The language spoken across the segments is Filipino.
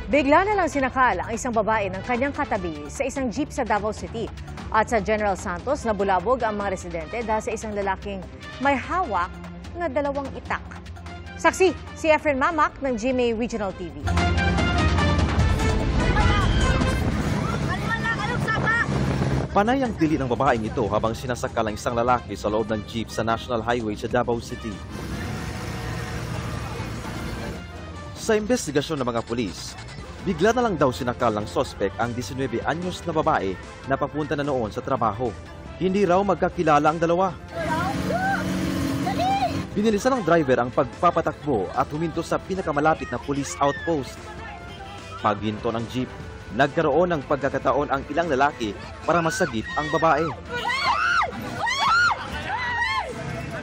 Bigla na lang sinakal ang isang babae ng kanyang katabi sa isang jeep sa Davao City. At sa General Santos, nabulabog ang mga residente dahil sa isang lalaking may hawak na 2 itak. Saksi, si Efren Mamak ng GMA Regional TV. Panay ang dili ng babaeng ito habang sinasakal ang isang lalaki sa loob ng jeep sa National Highway sa Davao City. Sa investigasyon ng mga pulis, bigla na lang daw sinakal ng sospek ang 19 anyos na babae na papunta na noon sa trabaho. Hindi raw magkakilala ang dalawa. Binilisan ng driver ang pagpapatakbo at huminto sa pinakamalapit na police outpost. Paghinto ng jeep, nagkaroon ng pagkakataon ang ilang lalaki para masagip ang babae.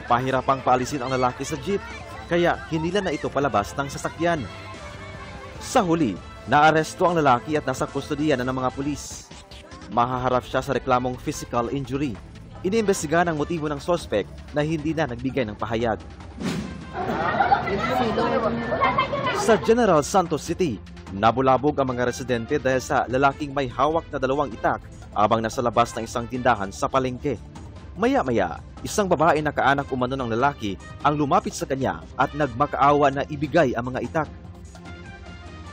Pahirapang paalisin ang lalaki sa jeep, kaya hinila na ito palabas ng sasakyan. Sa huli, naaresto ang lalaki at nasa kustodiya na ng mga pulis. Mahaharap siya sa reklamong physical injury. Iniimbestigahan ang motibo ng sospek na hindi na nagbigay ng pahayag. Sa General Santos City, nabulabog ang mga residente dahil sa lalaking may hawak na 2 itak habang nasa labas ng isang tindahan sa palengke. Maya-maya, isang babae na kaanak umano ng lalaki ang lumapit sa kanya at nagmakaawa na ibigay ang mga itak.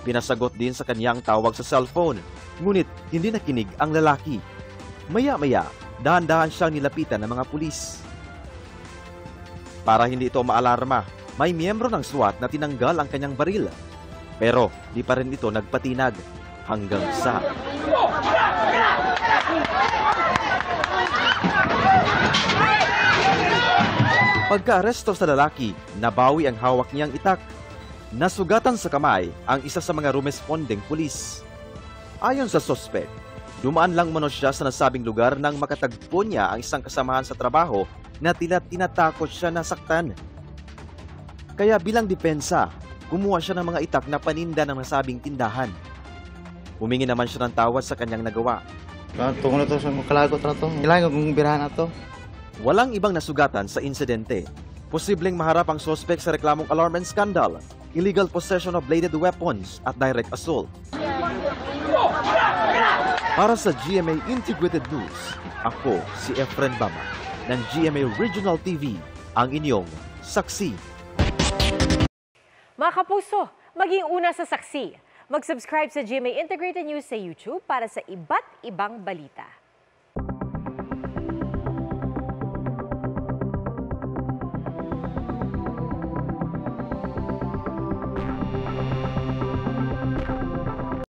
Pinasagot din sa kanyang tawag sa cellphone, ngunit hindi nakinig ang lalaki. Maya-maya, dahan-dahan siyang nilapitan ng mga pulis. Para hindi ito maalarma, may miyembro ng SWAT na tinanggal ang kanyang baril. Pero di pa rin ito nagpatinag hanggang sa... Pagka-aresto sa lalaki, nabawi ang hawak niyang itak. Nasugatan sa kamay ang isa sa mga rumesponding pulis. Ayon sa sospek, dumaan lang mano siya sa nasabing lugar nang makatagpo niya ang isang kasamahan sa trabaho na tila tinatakot siya na saktan. Kaya bilang depensa, kumuha siya ng mga itak na paninda ng nasabing tindahan. Humingi naman siya ng tawad sa kanyang nagawa. Tungo na to sa kalagot na to. Kailangan kong birahan na to. Walang ibang nasugatan sa insidente. Posibleng maharap ang sospek sa reklamong alarm and scandal, illegal possession of bladed weapons at direct assault. Para sa GMA Integrated News, ako si Efren Bama ng GMA Regional TV, ang inyong saksi. Mga kapuso, maging una sa saksi. Mag-subscribe sa GMA Integrated News sa YouTube para sa iba't ibang balita.